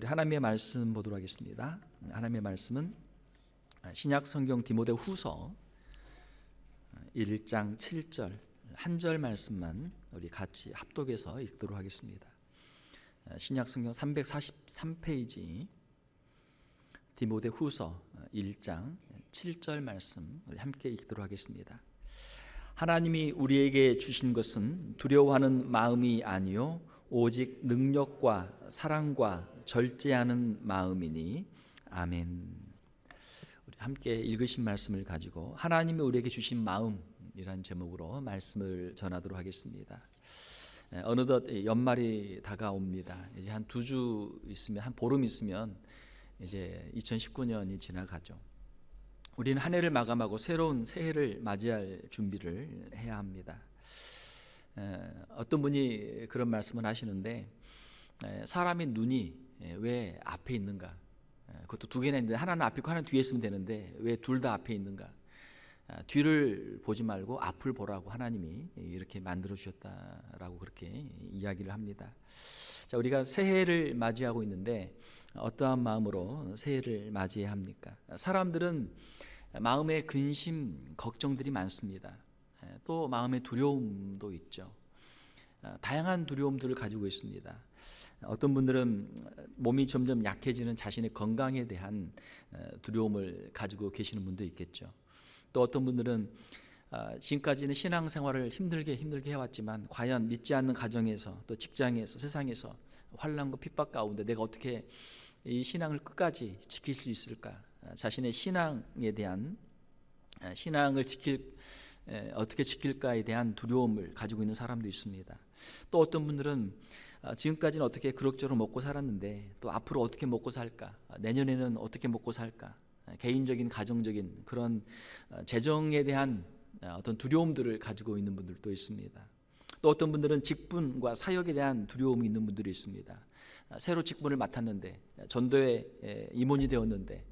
우리 하나님의 말씀 보도록 하겠습니다. 하나님의 말씀은 신약 성경 디모데후서 1장 7절 한 절 말씀만 우리 같이 합독해서 읽도록 하겠습니다. 신약 성경 343페이지 디모데후서 1장 7절 말씀 우리 함께 읽도록 하겠습니다. 하나님이 우리에게 주신 것은 두려워하는 마음이 아니요 오직 능력과 사랑과 절제하는 마음이니 아멘. 우리 함께 읽으신 말씀을 가지고 하나님이 우리에게 주신 마음이라는 제목으로 말씀을 전하도록 하겠습니다. 어느덧 연말이 다가옵니다. 이제 한 2주 있으면, 한 보름 있으면 이제 2019년이 지나가죠. 우리는 한 해를 마감하고 새로운 새해를 맞이할 준비를 해야 합니다. 어떤 분이 그런 말씀을 하시는데, 사람의 눈이 왜 앞에 있는가? 그것도 두 개나 있는데 하나는 앞에 있고 하나는 뒤에 있으면 되는데 왜 둘 다 앞에 있는가? 뒤를 보지 말고 앞을 보라고 하나님이 이렇게 만들어 주셨다라고 그렇게 이야기를 합니다. 자, 우리가 새해를 맞이하고 있는데 어떠한 마음으로 새해를 맞이해야 합니까? 사람들은 마음에 근심, 걱정들이 많습니다. 또 마음의 두려움도 있죠. 다양한 두려움들을 가지고 있습니다. 어떤 분들은 몸이 점점 약해지는 자신의 건강에 대한 두려움을 가지고 계시는 분도 있겠죠. 또 어떤 분들은 지금까지는 신앙생활을 힘들게 해왔지만 과연 믿지 않는 가정에서 또 직장에서 세상에서 환난과 핍박 가운데 내가 어떻게 이 신앙을 끝까지 지킬 수 있을까? 자신의 신앙에 대한 신앙을 어떻게 지킬까에 대한 두려움을 가지고 있는 사람도 있습니다. 또 어떤 분들은 지금까지는 어떻게 그럭저럭 먹고 살았는데 또 앞으로 어떻게 먹고 살까? 내년에는 어떻게 먹고 살까? 개인적인 가정적인 그런 재정에 대한 어떤 두려움들을 가지고 있는 분들도 있습니다. 또 어떤 분들은 직분과 사역에 대한 두려움이 있는 분들이 있습니다. 새로 직분을 맡았는데 전도에 임원이 되었는데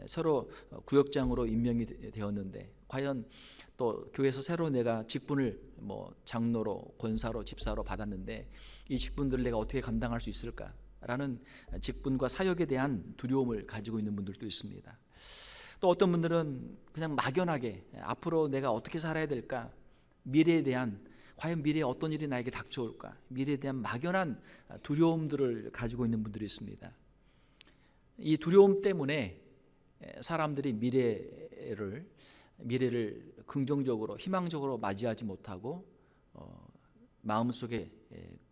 새로 구역장으로 임명이 되었는데 과연 또 교회에서 새로 내가 직분을 장로로, 권사로, 집사로 받았는데 이 직분들을 내가 어떻게 감당할 수 있을까라는 직분과 사역에 대한 두려움을 가지고 있는 분들도 있습니다. 또 어떤 분들은 그냥 막연하게 앞으로 내가 어떻게 살아야 될까, 미래에 대한 과연 미래에 어떤 일이 나에게 닥쳐올까, 미래에 대한 막연한 두려움들을 가지고 있는 분들이 있습니다. 이 두려움 때문에 사람들이 미래를 긍정적으로 희망적으로 맞이하지 못하고 마음속에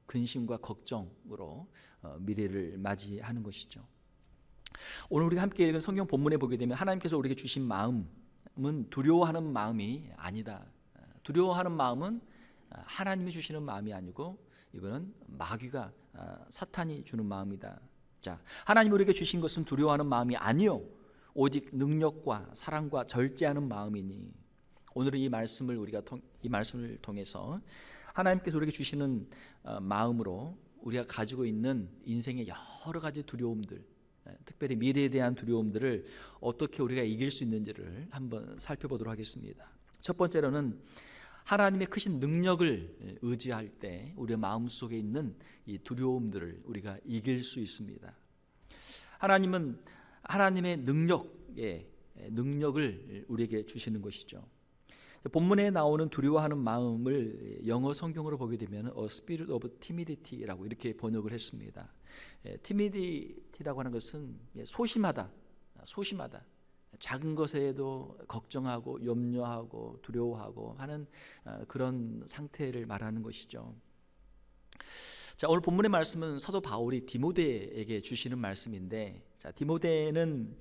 근심과 걱정으로 미래를 맞이하는 것이죠. 오늘 우리가 함께 읽은 성경 본문에 보게 되면 하나님께서 우리에게 주신 마음은 두려워하는 마음이 아니다. 두려워하는 마음은 하나님이 주시는 마음이 아니고 이거는 마귀가 사탄이 주는 마음이다. 자, 하나님이 우리에게 주신 것은 두려워하는 마음이 아니요 오직 능력과 사랑과 절제하는 마음이니. 오늘은 이 말씀을 통해서 하나님께서 우리에게 주시는 마음으로 우리가 가지고 있는 인생의 여러 가지 두려움들, 특별히 미래에 대한 두려움들을 어떻게 우리가 이길 수 있는지를 한번 살펴보도록 하겠습니다. 첫 번째로는 하나님의 크신 능력을 의지할 때 우리의 마음속에 있는 이 두려움들을 우리가 이길 수 있습니다. 하나님은 하나님의 능력을 우리에게 주시는 것이죠. 본문에 나오는 두려워하는 마음을 영어 성경으로 보게 되면 A Spirit of Timidity라고 이렇게 번역을 했습니다. Timidity라고 하는 것은 소심하다. 작은 것에도 걱정하고 염려하고 두려워하고 하는 그런 상태를 말하는 것이죠. 자, 오늘 본문의 말씀은 사도 바울이 디모데에게 주시는 말씀인데, 자, 디모데는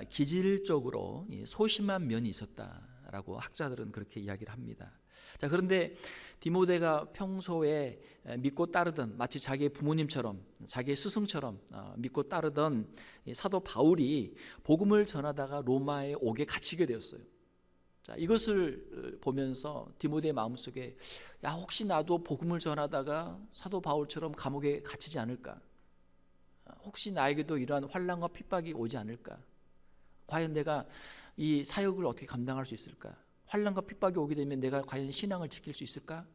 기질적으로 소심한 면이 있었다라고 학자들은 그렇게 이야기를 합니다. 자, 그런데 디모데가 평소에 믿고 따르던, 마치 자기의 부모님처럼 자기의 스승처럼 믿고 따르던 사도 바울이 복음을 전하다가 로마에 옥에 갇히게 되었어요. 자, 이것을 보면서 디모데의 마음속에 혹시 나도 복음을 전하다가 사도 바울처럼 감옥에 갇히지 않을까? 혹시 나에게도 이러한 환난과 핍박이 오지 않을까? 과연 내가 이 사역을 어떻게 감당할 수 있을까? 환난과 핍박이 오게 되면 내가 과연 신앙을 지킬 수 있을까?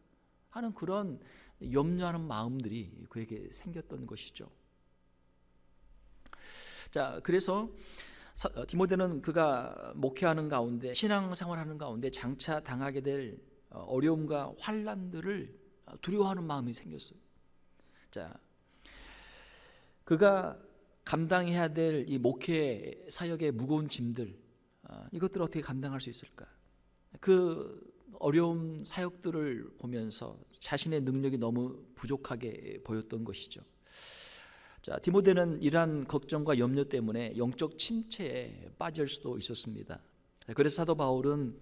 하는 그런 염려하는 마음들이 그에게 생겼던 것이죠. 자, 그래서 디모데는 그가 목회하는 가운데, 신앙생활하는 가운데 장차 당하게 될 어려움과 환난들을 두려워하는 마음이 생겼어요. 자, 그가 감당해야 될 이 목회 사역의 무거운 짐들, 이것들을 어떻게 감당할 수 있을까? 그 어려운 사역들을 보면서 자신의 능력이 너무 부족하게 보였던 것이죠. 자, 디모데는 이러한 걱정과 염려 때문에 영적 침체에 빠질 수도 있었습니다. 그래서 사도 바울은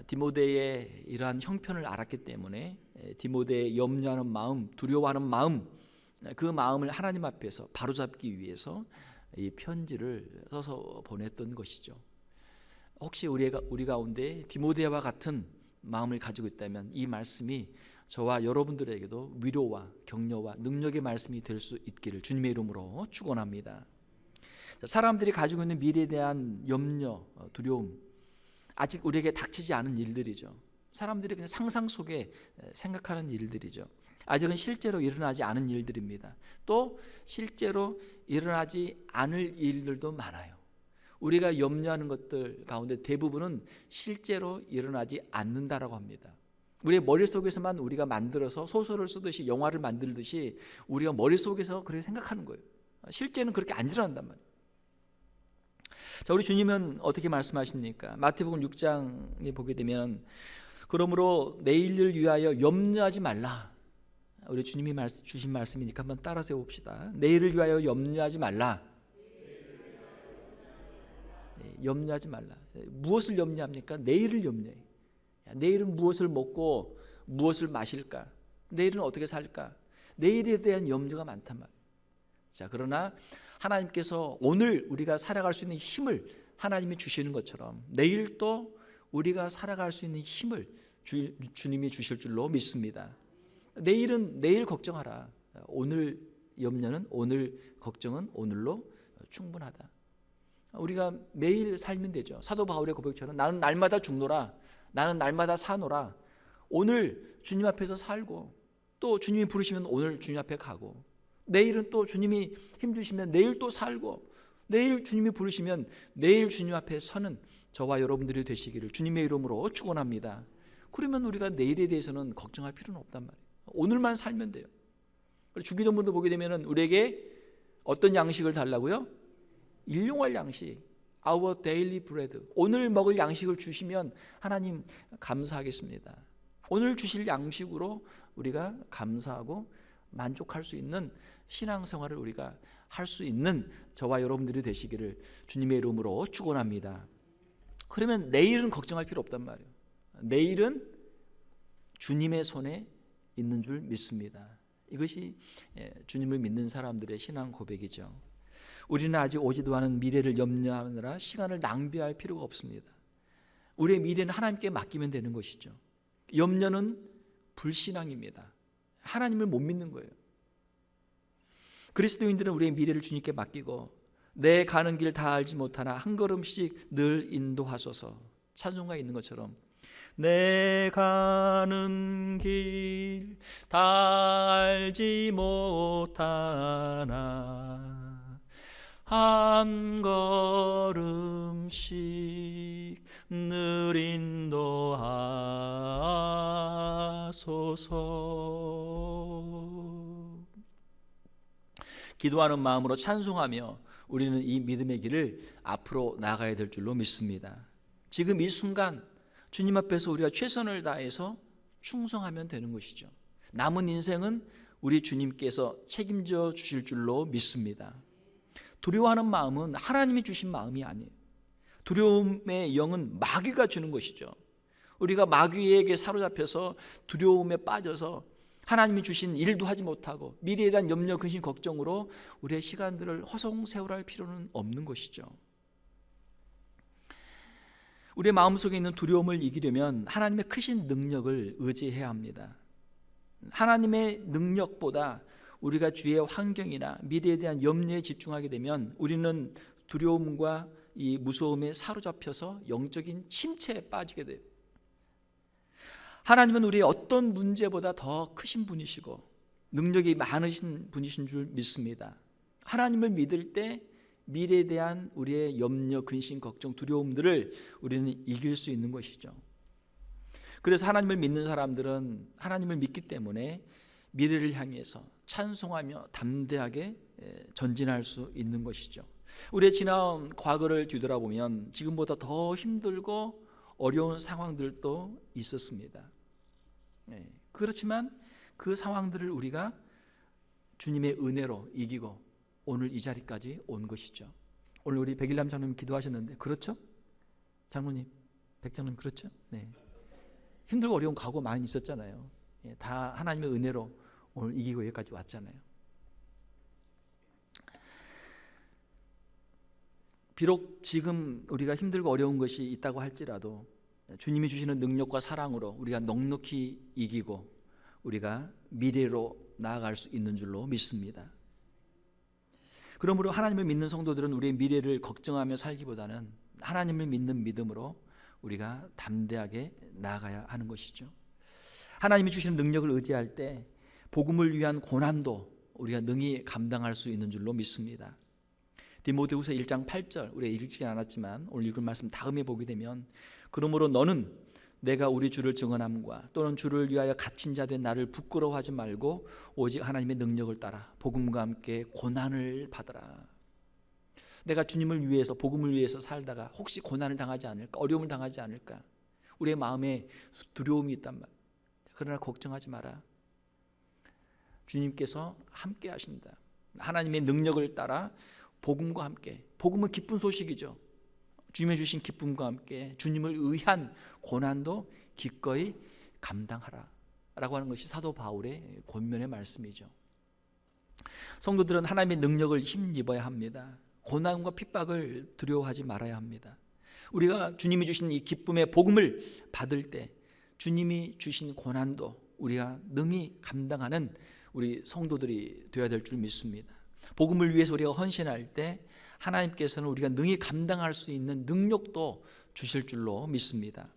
디모데의 이러한 형편을 알았기 때문에 디모데의 염려하는 마음, 두려워하는 마음, 그 마음을 하나님 앞에서 바로잡기 위해서 이 편지를 써서 보냈던 것이죠. 혹시 우리 가운데 디모데와 같은 마음을 가지고 있다면 이 말씀이 저와 여러분들에게도 위로와 격려와 능력의 말씀이 될 수 있기를 주님의 이름으로 축원합니다. 사람들이 가지고 있는 미래에 대한 염려, 두려움, 아직 우리에게 닥치지 않은 일들이죠. 사람들이 그냥 상상 속에 생각하는 일들이죠. 아직은 실제로 일어나지 않은 일들입니다. 또 실제로 일어나지 않을 일들도 많아요. 우리가 염려하는 것들 가운데 대부분은 실제로 일어나지 않는다라고 합니다. 우리의 머릿속에서만 우리가 만들어서 소설을 쓰듯이 영화를 만들듯이 우리가 머릿속에서 그렇게 생각하는 거예요. 실제는 그렇게 안 일어난단 말이에요. 자, 우리 주님은 어떻게 말씀하십니까? 마태복음 6장에 보게 되면 그러므로 내일을 위하여 염려하지 말라. 우리 주님이 주신 말씀이니까 한번 따라서 봅시다. 내일을 위하여 염려하지 말라. 염려하지 말라. 무엇을 염려합니까? 내일을 염려해. 내일은 무엇을 먹고 무엇을 마실까? 내일은 어떻게 살까? 내일에 대한 염려가 많단 말이에요. 자, 그러나 하나님께서 오늘 우리가 살아갈 수 있는 힘을 하나님이 주시는 것처럼 내일 또 우리가 살아갈 수 있는 힘을 주님이 주실 줄로 믿습니다. 내일은 내일 걱정하라. 오늘 염려는 오늘 걱정은 오늘로 충분하다. 우리가 매일 살면 되죠. 사도 바울의 고백처럼 나는 날마다 죽노라. 나는 날마다 사노라. 오늘 주님 앞에서 살고 또 주님이 부르시면 오늘 주님 앞에 가고 내일은 또 주님이 힘주시면 내일 또 살고 내일 주님이 부르시면 내일 주님 앞에 서는 저와 여러분들이 되시기를 주님의 이름으로 축원합니다. 그러면 우리가 내일에 대해서는 걱정할 필요는 없단 말이에요. 오늘만 살면 돼요. 주기도문도 보게 되면 우리에게 어떤 양식을 달라고요? 일용할 양식, Our daily bread. 오늘 먹을 양식을 주시면 하나님 감사하겠습니다. 오늘 주실 양식으로 우리가 감사하고 만족할 수 있는 신앙생활을 우리가 할 수 있는 저와 여러분들이 되시기를 주님의 이름으로 축원합니다. 그러면 내일은 걱정할 필요 없단 말이에요. 내일은 주님의 손에 있는 줄 믿습니다. 이것이 주님을 믿는 사람들의 신앙 고백이죠. 우리는 아직 오지도 않은 미래를 염려하느라 시간을 낭비할 필요가 없습니다. 우리의 미래는 하나님께 맡기면 되는 것이죠. 염려는 불신앙입니다. 하나님을 못 믿는 거예요. 그리스도인들은 우리의 미래를 주님께 맡기고 내 가는 길 다 알지 못하나 한 걸음씩 늘 인도하소서. 찬송가에 있는 것처럼 내 가는 길 다 알지 못하나 한 걸음씩 늘 인도하소서. 기도하는 마음으로 찬송하며 우리는 이 믿음의 길을 앞으로 나가야 될 줄로 믿습니다. 지금 이 순간 주님 앞에서 우리가 최선을 다해서 충성하면 되는 것이죠. 남은 인생은 우리 주님께서 책임져 주실 줄로 믿습니다. 두려워하는 마음은 하나님이 주신 마음이 아니에요. 두려움의 영은 마귀가 주는 것이죠. 우리가 마귀에게 사로잡혀서 두려움에 빠져서 하나님이 주신 일도 하지 못하고 미래에 대한 염려, 근심, 걱정으로 우리의 시간들을 허송세월할 필요는 없는 것이죠. 우리의 마음속에 있는 두려움을 이기려면 하나님의 크신 능력을 의지해야 합니다. 하나님의 능력보다 우리가 주위의 환경이나 미래에 대한 염려에 집중하게 되면 우리는 두려움과 이 무서움에 사로잡혀서 영적인 침체에 빠지게 돼요. 하나님은 우리의 어떤 문제보다 더 크신 분이시고 능력이 많으신 분이신 줄 믿습니다. 하나님을 믿을 때 미래에 대한 우리의 염려, 근심, 걱정, 두려움들을 우리는 이길 수 있는 것이죠. 그래서 하나님을 믿는 사람들은 하나님을 믿기 때문에 미래를 향해서 찬송하며 담대하게 전진할 수 있는 것이죠. 우리의 지나온 과거를 뒤돌아보면 지금보다 더 힘들고 어려운 상황들도 있었습니다. 그렇지만 그 상황들을 우리가 주님의 은혜로 이기고 오늘 이 자리까지 온 것이죠. 오늘 우리 백일남 장로님 기도하셨는데 그렇죠? 장로님, 백 장로님 그렇죠? 네. 힘들고 어려운 과거 많이 있었잖아요. 다 하나님의 은혜로 오늘 이기고 여기까지 왔잖아요. 비록 지금 우리가 힘들고 어려운 것이 있다고 할지라도 주님이 주시는 능력과 사랑으로 우리가 넉넉히 이기고 우리가 미래로 나아갈 수 있는 줄로 믿습니다. 그러므로 하나님을 믿는 성도들은 우리의 미래를 걱정하며 살기보다는 하나님을 믿는 믿음으로 우리가 담대하게 나아가야 하는 것이죠. 하나님이 주시는 능력을 의지할 때 복음을 위한 고난도 우리가 능히 감당할 수 있는 줄로 믿습니다. 디모데후서 1장 8절 우리가 읽지 않았지만 오늘 읽을 말씀 다음에 보게 되면 그러므로 너는 내가 우리 주를 증언함과 또는 주를 위하여 갇힌 자 된 나를 부끄러워하지 말고 오직 하나님의 능력을 따라 복음과 함께 고난을 받으라. 내가 주님을 위해서 복음을 위해서 살다가 혹시 고난을 당하지 않을까, 어려움을 당하지 않을까, 우리의 마음에 두려움이 있단 말이야. 그러나 걱정하지 마라. 주님께서 함께 하신다. 하나님의 능력을 따라 복음과 함께, 복음은 기쁜 소식이죠. 주님이 주신 기쁨과 함께 주님을 위한 고난도 기꺼이 감당하라 라고 하는 것이 사도 바울의 권면의 말씀이죠. 성도들은 하나님의 능력을 힘입어야 합니다. 고난과 핍박을 두려워하지 말아야 합니다. 우리가 주님이 주신 이 기쁨의 복음을 받을 때 주님이 주신 고난도 우리가 능히 감당하는 우리 성도들이 되어야 될 줄 믿습니다. 복음을 위해서 우리가 헌신할 때 하나님께서는 우리가 능히 감당할 수 있는 능력도 주실 줄로 믿습니다.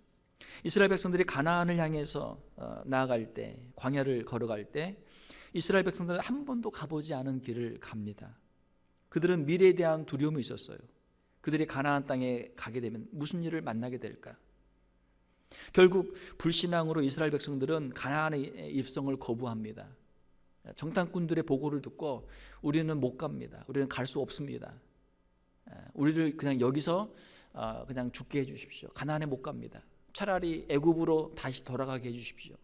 이스라엘 백성들이 가나안을 향해서 나아갈 때, 광야를 걸어갈 때 이스라엘 백성들은 한 번도 가보지 않은 길을 갑니다. 그들은 미래에 대한 두려움이 있었어요. 그들이 가나안 땅에 가게 되면 무슨 일을 만나게 될까? 결국 불신앙으로 이스라엘 백성들은 가나안의 입성을 거부합니다. 정탐꾼들의 보고를 듣고 우리는 못 갑니다. 우리는 갈 수 없습니다. 우리를 그냥 여기서 그냥 죽게 해주십시오. 가나안에 못 갑니다. 차라리 애굽으로 다시 돌아가게 해주십시오.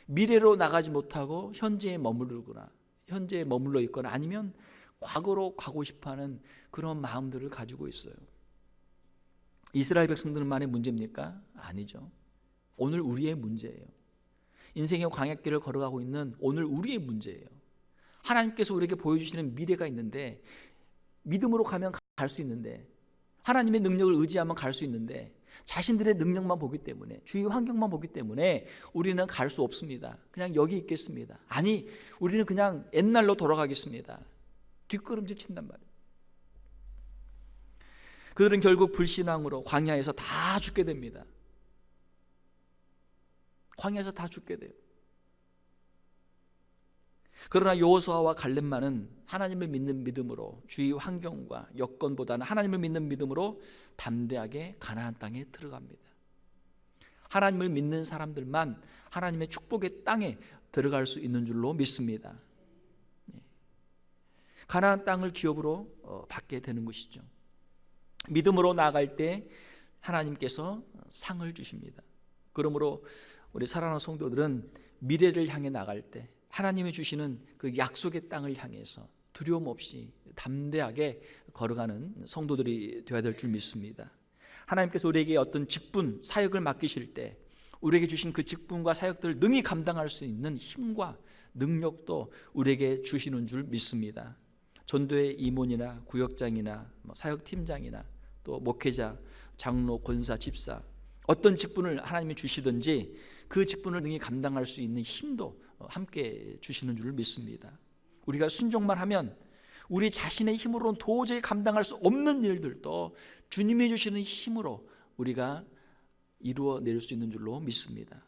미래로 나가지 못하고 현재에 머무르거나 현재에 머물러 있거나 아니면 과거로 가고 싶어하는 그런 마음들을 가지고 있어요. 이스라엘 백성들만의 문제입니까? 아니죠. 오늘 우리의 문제예요. 인생의 광야길을 걸어가고 있는 오늘 우리의 문제예요. 하나님께서 우리에게 보여주시는 미래가 있는데 믿음으로 가면 갈 수 있는데 하나님의 능력을 의지하면 갈 수 있는데 자신들의 능력만 보기 때문에 주위 환경만 보기 때문에 우리는 갈 수 없습니다. 그냥 여기 있겠습니다. 아니 우리는 그냥 옛날로 돌아가겠습니다. 뒷걸음질 친단 말이에요. 그들은 결국 불신앙으로 광야에서 다 죽게 됩니다. 광야에서 다 죽게 돼요. 그러나 여호수아와 갈렙만은 하나님을 믿는 믿음으로 주위 환경과 여건보다는 하나님을 믿는 믿음으로 담대하게 가나안 땅에 들어갑니다. 하나님을 믿는 사람들만 하나님의 축복의 땅에 들어갈 수 있는 줄로 믿습니다. 가나안 땅을 기업으로 받게 되는 것이죠. 믿음으로 나아갈 때 하나님께서 상을 주십니다. 그러므로 우리 사랑하는 성도들은 미래를 향해 나갈 때 하나님이 주시는 그 약속의 땅을 향해서 두려움 없이 담대하게 걸어가는 성도들이 되어야 될 줄 믿습니다. 하나님께서 우리에게 어떤 직분, 사역을 맡기실 때 우리에게 주신 그 직분과 사역들을 능히 감당할 수 있는 힘과 능력도 우리에게 주시는 줄 믿습니다. 전도의 임원이나 구역장이나 사역팀장이나 또 목회자, 장로, 권사, 집사 어떤 직분을 하나님이 주시든지 그 직분을 능히 감당할 수 있는 힘도 함께 주시는 줄 믿습니다. 우리가 순종만 하면 우리 자신의 힘으로는 도저히 감당할 수 없는 일들도 주님이 주시는 힘으로 우리가 이루어낼 수 있는 줄로 믿습니다.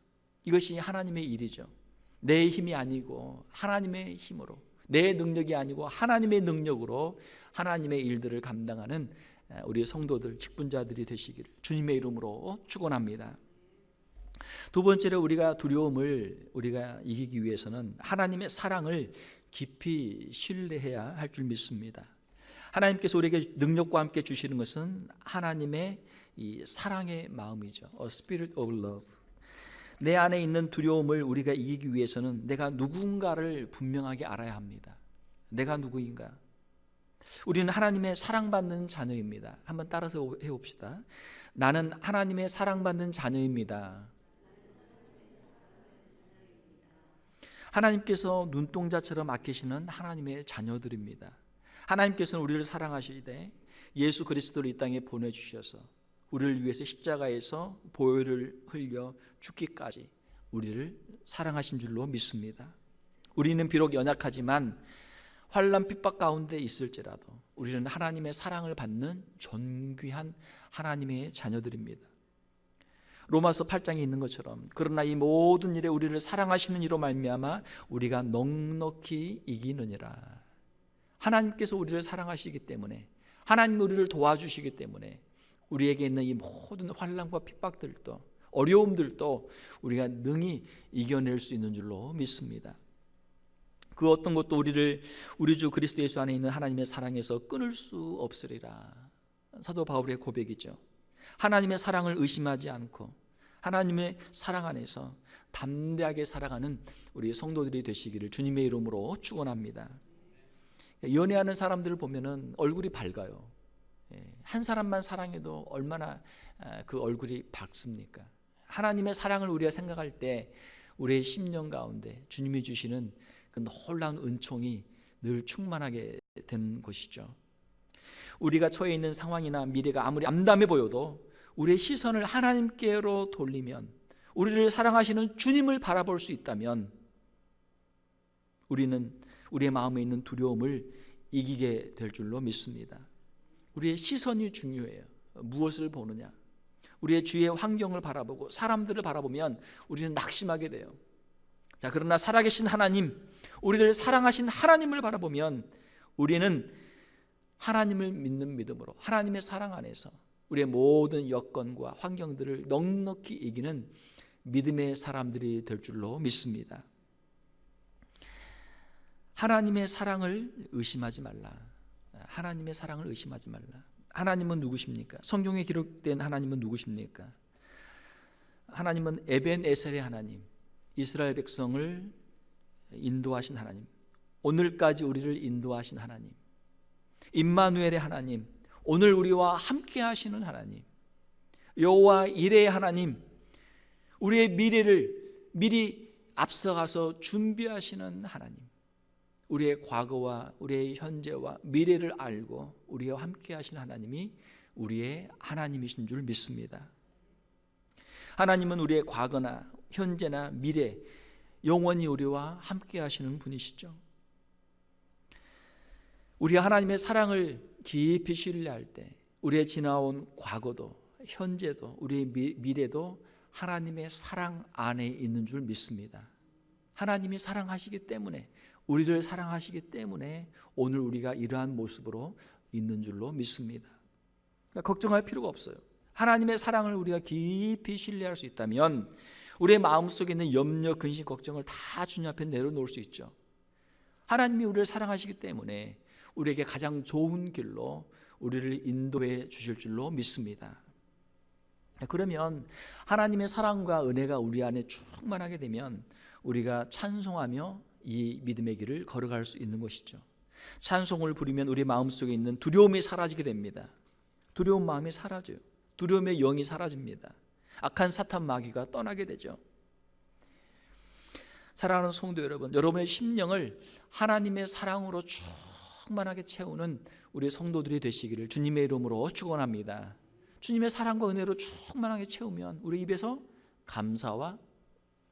이것이 하나님의 일이죠. 내 힘이 아니고 하나님의 힘으로 내 능력이 아니고 하나님의 능력으로 하나님의 일들을 감당하는 우리 성도들, 직분자들이 되시기를 주님의 이름으로 축원합니다. 두 번째로 우리가 두려움을 우리가 이기기 위해서는 하나님의 사랑을 깊이 신뢰해야 할 줄 믿습니다. 하나님께서 우리에게 능력과 함께 주시는 것은 하나님의 이 사랑의 마음이죠. A spirit of love. 내 안에 있는 두려움을 우리가 이기기 위해서는 내가 누군가를 분명하게 알아야 합니다. 내가 누구인가? 우리는 하나님의 사랑받는 자녀입니다. 한번 따라서 해봅시다. 나는 하나님의 사랑받는 자녀입니다. 하나님께서 눈동자처럼 아끼시는 하나님의 자녀들입니다. 하나님께서는 우리를 사랑하시되 예수 그리스도를 이 땅에 보내주셔서 우리를 위해서 십자가에서 보혈을 흘려 죽기까지 우리를 사랑하신 줄로 믿습니다. 우리는 비록 연약하지만 환난 핍박 가운데 있을지라도 우리는 하나님의 사랑을 받는 존귀한 하나님의 자녀들입니다. 로마서 8장에 있는 것처럼 그러나 이 모든 일에 우리를 사랑하시는 이로 말미암아 우리가 넉넉히 이기느니라. 하나님께서 우리를 사랑하시기 때문에, 하나님 우리를 도와주시기 때문에 우리에게 있는 이 모든 환난과 핍박들도, 어려움들도 우리가 능히 이겨낼 수 있는 줄로 믿습니다. 그 어떤 것도 우리를 우리 주 그리스도 예수 안에 있는 하나님의 사랑에서 끊을 수 없으리라. 사도 바울의 고백이죠. 하나님의 사랑을 의심하지 않고 하나님의 사랑 안에서 담대하게 살아가는 우리 성도들이 되시기를 주님의 이름으로 축원합니다. 연애하는 사람들을 보면은 얼굴이 밝아요. 한 사람만 사랑해도 얼마나 그 얼굴이 밝습니까? 하나님의 사랑을 우리가 생각할 때 우리의 심령 가운데 주님이 주시는 그 놀라운 은총이 늘 충만하게 되는 것이죠. 우리가 처해 있는 상황이나 미래가 아무리 암담해 보여도 우리의 시선을 하나님께로 돌리면, 우리를 사랑하시는 주님을 바라볼 수 있다면 우리는 우리의 마음에 있는 두려움을 이기게 될 줄로 믿습니다. 우리의 시선이 중요해요. 무엇을 보느냐? 우리의 주위의 환경을 바라보고 사람들을 바라보면 우리는 낙심하게 돼요. 자, 그러나 살아계신 하나님, 우리를 사랑하신 하나님을 바라보면 우리는 하나님을 믿는 믿음으로 하나님의 사랑 안에서 우리의 모든 여건과 환경들을 넉넉히 이기는 믿음의 사람들이 될 줄로 믿습니다. 하나님의 사랑을 의심하지 말라. 하나님의 사랑을 의심하지 말라. 하나님은 누구십니까? 성경에 기록된 하나님은 누구십니까? 하나님은 에벤에셀의 하나님, 이스라엘 백성을 인도하신 하나님, 오늘까지 우리를 인도하신 하나님, 임마누엘의 하나님, 오늘 우리와 함께 하시는 하나님, 여호와 이레의 하나님, 우리의 미래를 미리 앞서가서 준비하시는 하나님, 우리의 과거와 우리의 현재와 미래를 알고 우리와 함께 하시는 하나님이 우리의 하나님이신 줄 믿습니다. 하나님은 우리의 과거나 현재나 미래 영원히 우리와 함께 하시는 분이시죠. 우리가 하나님의 사랑을 깊이 신뢰할 때 우리의 지나온 과거도 현재도 우리의 미래도 하나님의 사랑 안에 있는 줄 믿습니다. 하나님이 사랑하시기 때문에, 우리를 사랑하시기 때문에 오늘 우리가 이러한 모습으로 있는 줄로 믿습니다. 그러니까 걱정할 필요가 없어요. 하나님의 사랑을 우리가 깊이 신뢰할 수 있다면 우리의 마음속에 있는 염려, 근심, 걱정을 다 주님 앞에 내려놓을 수 있죠. 하나님이 우리를 사랑하시기 때문에 우리에게 가장 좋은 길로 우리를 인도해 주실 줄로 믿습니다. 그러면 하나님의 사랑과 은혜가 우리 안에 충만하게 되면 우리가 찬송하며 이 믿음의 길을 걸어갈 수 있는 것이죠. 찬송을 부르면 우리 마음속에 있는 두려움이 사라지게 됩니다. 두려운 마음이 사라져요. 두려움의 영이 사라집니다. 악한 사탄 마귀가 떠나게 되죠. 사랑하는 성도 여러분, 여러분의 심령을 하나님의 사랑으로 충만하게 채우는 우리 성도들이 되시기를 주님의 이름으로 축원합니다. 주님의 사랑과 은혜로 충만하게 채우면 우리 입에서 감사와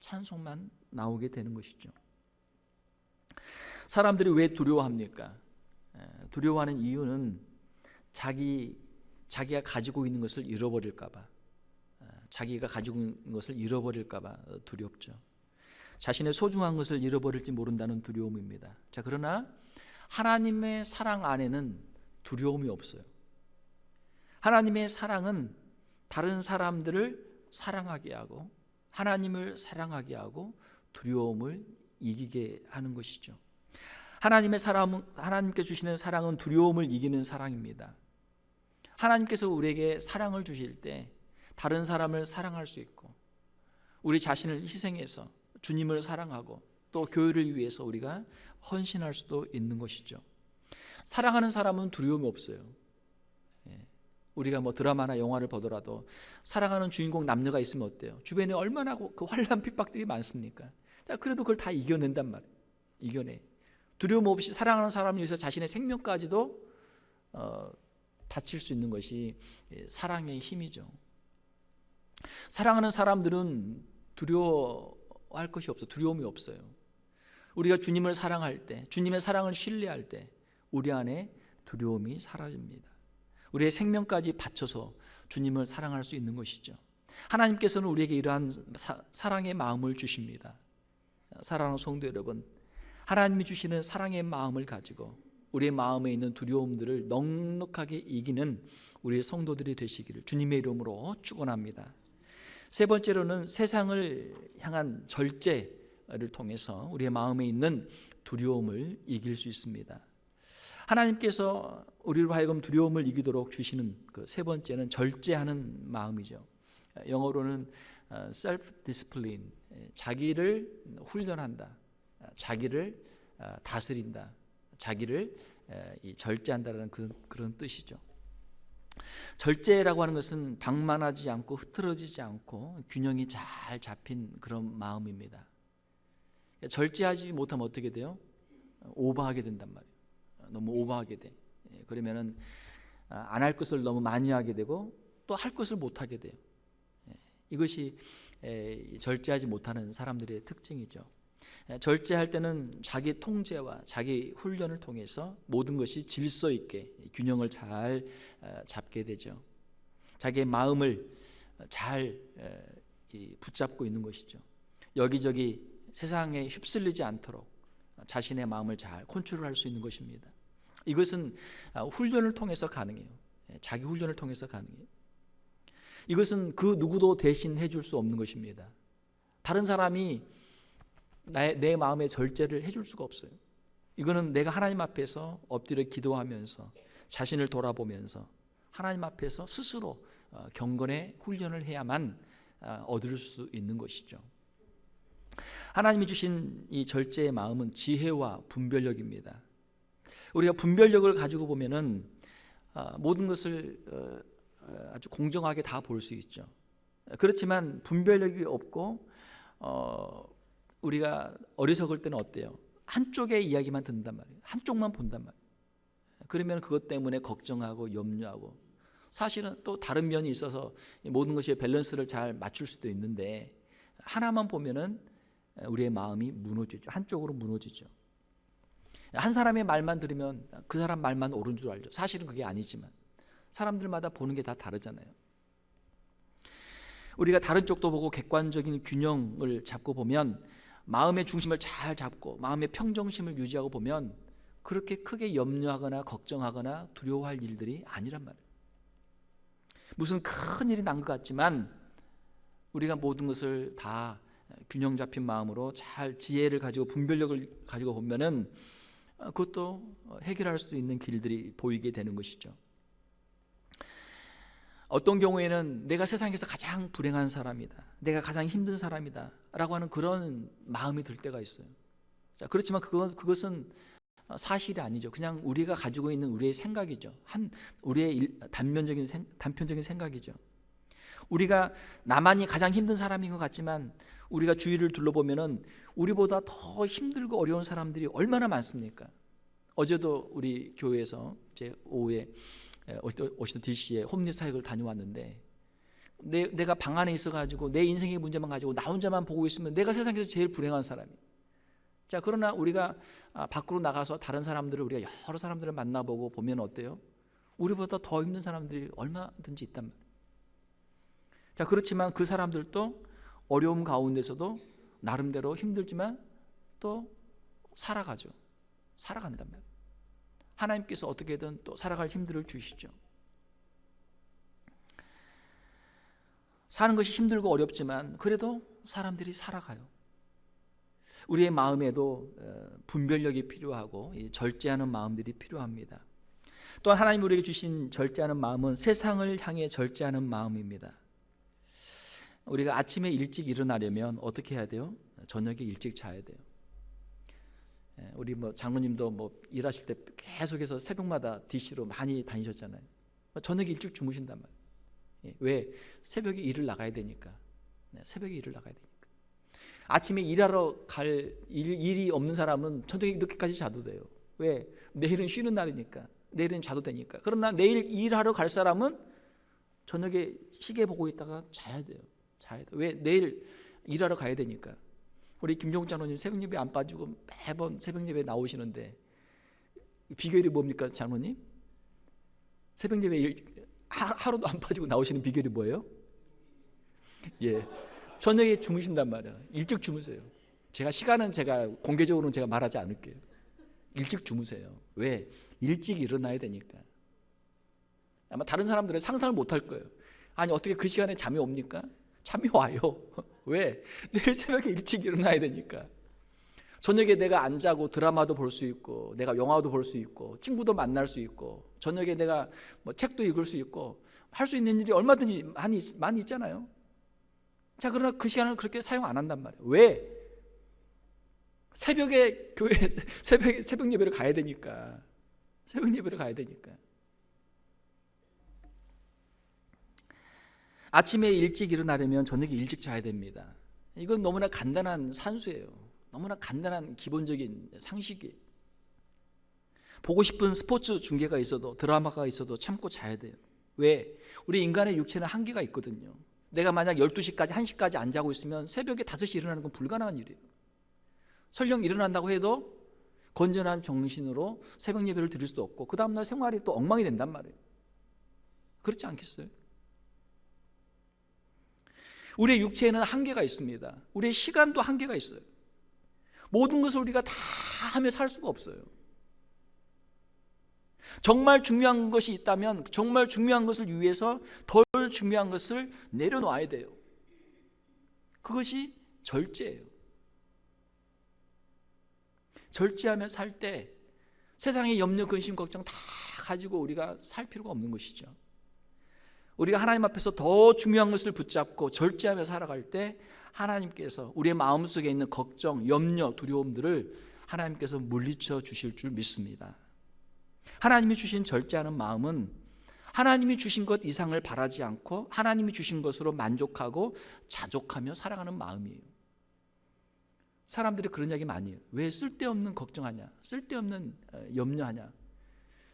찬송만 나오게 되는 것이죠. 사람들이 왜 두려워합니까? 두려워하는 이유는 자기가 가지고 있는 것을 잃어버릴까 봐, 자기가 가지고 있는 것을 잃어버릴까 봐 두렵죠. 자신의 소중한 것을 잃어버릴지 모른다는 두려움입니다. 자, 그러나 하나님의 사랑 안에는 두려움이 없어요. 하나님의 사랑은 다른 사람들을 사랑하게 하고 하나님을 사랑하게 하고 두려움을 이기게 하는 것이죠. 하나님께 주시는 사랑은 두려움을 이기는 사랑입니다. 하나님께서 우리에게 사랑을 주실 때 다른 사람을 사랑할 수 있고 우리 자신을 희생해서 주님을 사랑하고 또 교회를 위해서 우리가 헌신할 수도 있는 것이죠. 사랑하는 사람은 두려움이 없어요. 우리가 뭐 드라마나 영화를 보더라도 사랑하는 주인공 남녀가 있으면 어때요? 주변에 얼마나 그 환난 핍박들이 많습니까? 그래도 그걸 다 이겨낸단 말이에요. 이겨내. 두려움 없이 사랑하는 사람을 위해서 자신의 생명까지도 바칠 수 있는 것이 사랑의 힘이죠. 사랑하는 사람들은 두려워할 것이 없어요. 두려움이 없어요. 우리가 주님을 사랑할 때, 주님의 사랑을 신뢰할 때 우리 안에 두려움이 사라집니다. 우리의 생명까지 바쳐서 주님을 사랑할 수 있는 것이죠. 하나님께서는 우리에게 이러한 사랑의 마음을 주십니다. 사랑하는 성도 여러분, 하나님이 주시는 사랑의 마음을 가지고 우리의 마음에 있는 두려움들을 넉넉하게 이기는 우리의 성도들이 되시기를 주님의 이름으로 축원합니다. 세 번째로는 세상을 향한 절제를 통해서 우리의 마음에 있는 두려움을 이길 수 있습니다. 하나님께서 우리로 하여금 두려움을 이기도록 주시는 그 세 번째는 절제하는 마음이죠. 영어로는 self-discipline, 자기를 훈련한다, 자기를 다스린다, 자기를 절제한다는 그런 뜻이죠. 절제라고 하는 것은 방만하지 않고 흐트러지지 않고 균형이 잘 잡힌 그런 마음입니다. 절제하지 못하면 어떻게 돼요? 오버하게 된단 말이에요. 너무 오버하게 돼. 그러면은 안 할 것을 너무 많이 하게 되고 또 할 것을 못 하게 돼요. 이것이 절제하지 못하는 사람들의 특징이죠. 절제할 때는 자기 통제와 자기 훈련을 통해서 모든 것이 질서 있게 균형을 잘 잡게 되죠. 자기의 마음을 잘 붙잡고 있는 것이죠. 여기저기 세상에 휩쓸리지 않도록 자신의 마음을 잘 컨트롤할 수 있는 것입니다. 이것은 훈련을 통해서 가능해요. 자기 훈련을 통해서 가능해요. 이것은 그 누구도 대신 해줄 수 없는 것입니다. 다른 사람이 내 마음의 절제를 해줄 수가 없어요. 이거는 내가 하나님 앞에서 엎드려 기도하면서 자신을 돌아보면서 하나님 앞에서 스스로 경건의 훈련을 해야만 얻을 수 있는 것이죠. 하나님이 주신 이 절제의 마음은 지혜와 분별력입니다. 우리가 분별력을 가지고 보면은 모든 것을 아주 공정하게 다 볼 수 있죠. 그렇지만 분별력이 없고 우리가 어리석을 때는 어때요? 한쪽의 이야기만 듣는단 말이에요. 한쪽만 본단 말이에요. 그러면 그것 때문에 걱정하고 염려하고 사실은 또 다른 면이 있어서 모든 것이 밸런스를 잘 맞출 수도 있는데 하나만 보면은 우리의 마음이 무너지죠. 한쪽으로 무너지죠. 한 사람의 말만 들으면 그 사람 말만 옳은 줄 알죠. 사실은 그게 아니지만 사람들마다 보는 게 다 다르잖아요. 우리가 다른 쪽도 보고 객관적인 균형을 잡고 보면 마음의 중심을 잘 잡고 마음의 평정심을 유지하고 보면 그렇게 크게 염려하거나 걱정하거나 두려워할 일들이 아니란 말이에요. 무슨 큰 일이 난 것 같지만 우리가 모든 것을 다 균형 잡힌 마음으로 잘 지혜를 가지고 분별력을 가지고 보면은 그것도 해결할 수 있는 길들이 보이게 되는 것이죠. 어떤 경우에는 내가 세상에서 가장 불행한 사람이다, 내가 가장 힘든 사람이다 라고 하는 그런 마음이 들 때가 있어요. 자, 그렇지만 그것은 사실이 아니죠. 그냥 우리가 가지고 있는 우리의 생각이죠. 우리의 단편적인 생각이죠. 우리가 나만이 가장 힘든 사람인 것 같지만 우리가 주위를 둘러보면은 우리보다 더 힘들고 어려운 사람들이 얼마나 많습니까? 어제도 우리 교회에서 제 오후에 워싱턴 DC에 홈리 사역을 다녀왔는데 내가 방 안에 있어가지고 내 인생의 문제만 가지고 나 혼자만 보고 있으면 내가 세상에서 제일 불행한 사람이에요. 자, 그러나 우리가 밖으로 나가서 다른 사람들을 우리가 여러 사람들을 만나보고 보면 어때요? 우리보다 더 힘든 사람들이 얼마든지 있단 말이에요. 자, 그렇지만 그 사람들도 어려움 가운데서도 나름대로 힘들지만 또 살아가죠. 살아간단 말이에요. 하나님께서 어떻게든 또 살아갈 힘들을 주시죠. 사는 것이 힘들고 어렵지만 그래도 사람들이 살아가요. 우리의 마음에도 분별력이 필요하고 절제하는 마음들이 필요합니다. 또한 하나님 우리에게 주신 절제하는 마음은 세상을 향해 절제하는 마음입니다. 우리가 아침에 일찍 일어나려면 어떻게 해야 돼요? 저녁에 일찍 자야 돼요. 우리 장로님도 일하실 때 계속해서 새벽마다 DC로 많이 다니셨잖아요. 저녁에 일찍 주무신단 말이에요. 왜? 새벽에 일을 나가야 되니까. 새벽에 일을 나가야 되니까. 아침에 일하러 갈 일이 없는 사람은 저녁에 늦게까지 자도 돼요. 왜? 내일은 쉬는 날이니까. 내일은 자도 되니까. 그러나 내일 일하러 갈 사람은 저녁에 시계 보고 있다가 자야 돼요. 자야 돼요. 왜? 내일 일하러 가야 되니까. 우리 김종욱 장로님 새벽 예배 안 빠지고 매번 새벽 예배 나오시는데 비결이 뭡니까, 장로님? 새벽 예배 하루도 안 빠지고 나오시는 비결이 뭐예요? 예, 저녁에 주무신단 말이에요. 일찍 주무세요. 시간은 공개적으로는 제가 말하지 않을게요. 일찍 주무세요. 왜? 일찍 일어나야 되니까. 아마 다른 사람들은 상상을 못할 거예요. 아니 어떻게 그 시간에 잠이 옵니까? 잠이 와요. 왜? 내일 새벽에 일찍 일어나야 되니까. 저녁에 내가 안 자고 드라마도 볼 수 있고, 내가 영화도 볼 수 있고, 친구도 만날 수 있고, 저녁에 내가 책도 읽을 수 있고, 할 수 있는 일이 얼마든지 많이 있잖아요. 자, 그러나 그 시간을 그렇게 사용 안 한단 말이에요. 왜? 새벽에 교회 새벽 예배를 가야 되니까. 새벽 예배를 가야 되니까. 아침에 일찍 일어나려면 저녁에 일찍 자야 됩니다. 이건 너무나 간단한 산수예요. 너무나 간단한 기본적인 상식이에요. 보고 싶은 스포츠 중계가 있어도 드라마가 있어도 참고 자야 돼요. 왜? 우리 인간의 육체는 한계가 있거든요. 내가 만약 12시까지 1시까지 안 자고 있으면 새벽에 5시 일어나는 건 불가능한 일이에요. 설령 일어난다고 해도 건전한 정신으로 새벽 예배를 드릴 수도 없고 그 다음날 생활이 또 엉망이 된단 말이에요. 그렇지 않겠어요? 우리의 육체에는 한계가 있습니다. 우리의 시간도 한계가 있어요. 모든 것을 우리가 다 하며 살 수가 없어요. 정말 중요한 것이 있다면 정말 중요한 것을 위해서 덜 중요한 것을 내려놓아야 돼요. 그것이 절제예요. 절제하며 살 때 세상의 염려, 근심, 걱정 다 가지고 우리가 살 필요가 없는 것이죠. 우리가 하나님 앞에서 더 중요한 것을 붙잡고 절제하며 살아갈 때 하나님께서 우리의 마음속에 있는 걱정, 염려, 두려움들을 하나님께서 물리쳐 주실 줄 믿습니다. 하나님이 주신 절제하는 마음은 하나님이 주신 것 이상을 바라지 않고 하나님이 주신 것으로 만족하고 자족하며 살아가는 마음이에요. 사람들이 그런 이야기 많이 해요. 왜 쓸데없는 걱정하냐? 쓸데없는 염려하냐?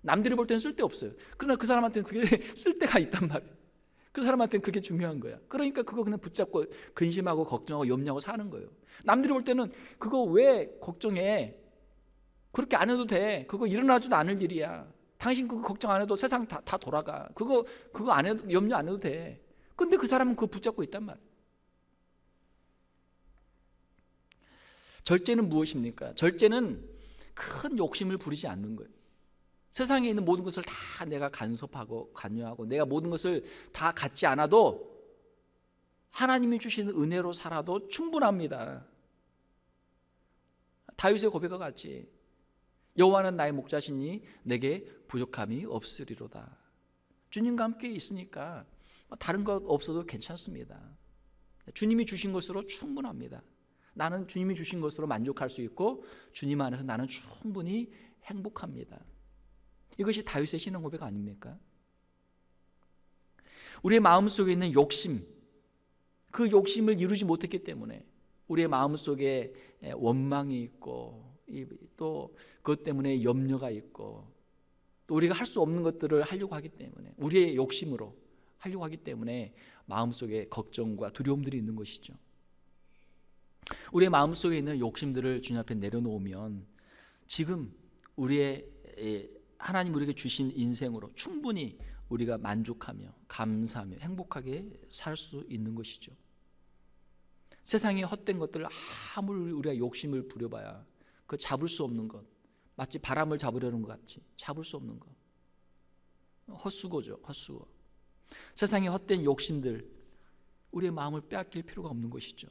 남들이 볼 때는 쓸데없어요. 그러나 그 사람한테는 그게 쓸데가 있단 말이에요. 그 사람한테는 그게 중요한 거야. 그러니까 그거 그냥 붙잡고 근심하고 걱정하고 염려하고 사는 거예요. 남들이 볼 때는 그거 왜 걱정해? 그렇게 안 해도 돼. 그거 일어나지도 않을 일이야. 당신 그거 걱정 안 해도 세상 다 돌아가. 그거 안 해도 염려 안 해도 돼. 근데 그 사람은 그거 붙잡고 있단 말이에요. 절제는 무엇입니까? 절제는 큰 욕심을 부리지 않는 거예요. 세상에 있는 모든 것을 다 내가 간섭하고 관여하고 내가 모든 것을 다 갖지 않아도 하나님이 주시는 은혜로 살아도 충분합니다. 다윗의 고백과 같이 여호와는 나의 목자시니 내게 부족함이 없으리로다. 주님과 함께 있으니까 다른 것 없어도 괜찮습니다. 주님이 주신 것으로 충분합니다. 나는 주님이 주신 것으로 만족할 수 있고 주님 안에서 나는 충분히 행복합니다. 이것이 다윗의 신앙 고백 아닙니까? 우리의 마음속에 있는 욕심, 그 욕심을 이루지 못했기 때문에 우리의 마음속에 원망이 있고 또 그것 때문에 염려가 있고 또 우리가 할 수 없는 것들을 하려고 하기 때문에 우리의 욕심으로 하려고 하기 때문에 마음속에 걱정과 두려움들이 있는 것이죠. 우리의 마음속에 있는 욕심들을 주님 앞에 내려놓으면 지금 우리의 하나님 우리에게 주신 인생으로 충분히 우리가 만족하며 감사하며 행복하게 살 수 있는 것이죠. 세상의 헛된 것들을 아무리 우리가 욕심을 부려봐야 그 잡을 수 없는 것, 마치 바람을 잡으려는 것 같이 잡을 수 없는 것, 헛수고죠. 헛수고. 세상의 헛된 욕심들, 우리의 마음을 빼앗길 필요가 없는 것이죠.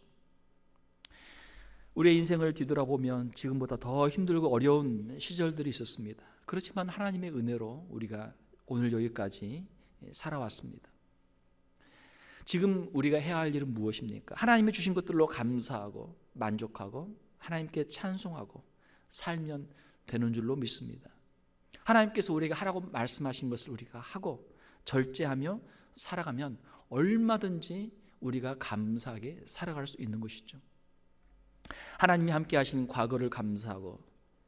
우리의 인생을 뒤돌아보면 지금보다 더 힘들고 어려운 시절들이 있었습니다. 그렇지만 하나님의 은혜로 우리가 오늘 여기까지 살아왔습니다. 지금 우리가 해야 할 일은 무엇입니까? 하나님이 주신 것들로 감사하고 만족하고 하나님께 찬송하고 살면 되는 줄로 믿습니다. 하나님께서 우리에게 하라고 말씀하신 것을 우리가 하고 절제하며 살아가면 얼마든지 우리가 감사하게 살아갈 수 있는 것이죠. 하나님이 함께 하신 과거를 감사하고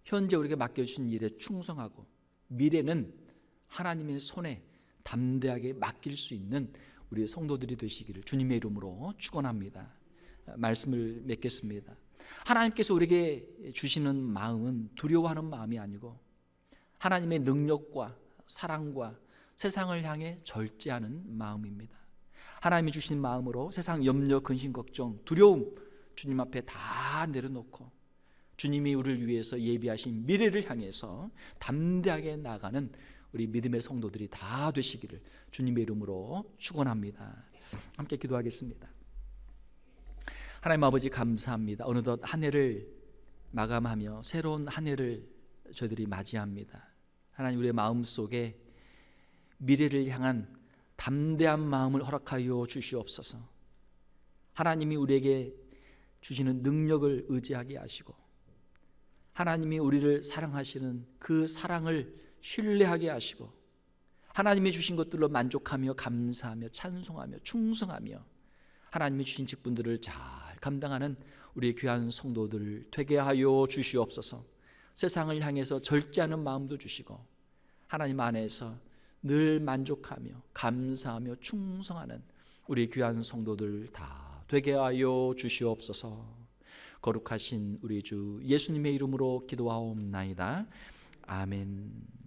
현재 우리에게 맡겨주신 일에 충성하고 미래는 하나님의 손에 담대하게 맡길 수 있는 우리 성도들이 되시기를 주님의 이름으로 축원합니다. 말씀을 맺겠습니다. 하나님께서 우리에게 주시는 마음은 두려워하는 마음이 아니고 하나님의 능력과 사랑과 세상을 향해 절제하는 마음입니다. 하나님이 주신 마음으로 세상 염려, 근심, 걱정, 두려움 주님 앞에 다 내려놓고 주님이 우리를 위해서 예비하신 미래를 향해서 담대하게 나가는 우리 믿음의 성도들이 다 되시기를 주님의 이름으로 축원합니다. 함께 기도하겠습니다. 하나님 아버지 감사합니다. 어느덧 한 해를 마감하며 새로운 한 해를 저희들이 맞이합니다. 하나님 우리의 마음속에 미래를 향한 담대한 마음을 허락하여 주시옵소서. 하나님이 우리에게 주시는 능력을 의지하게 하시고 하나님이 우리를 사랑하시는 그 사랑을 신뢰하게 하시고 하나님이 주신 것들로 만족하며 감사하며 찬송하며 충성하며 하나님이 주신 직분들을 잘 감당하는 우리의 귀한 성도들 되게 하여 주시옵소서. 세상을 향해서 절제하는 마음도 주시고 하나님 안에서 늘 만족하며 감사하며 충성하는 우리 귀한 성도들 다 되게 하여 주시옵소서. 거룩하신 우리 주 예수님의 이름으로 기도하옵나이다. 아멘.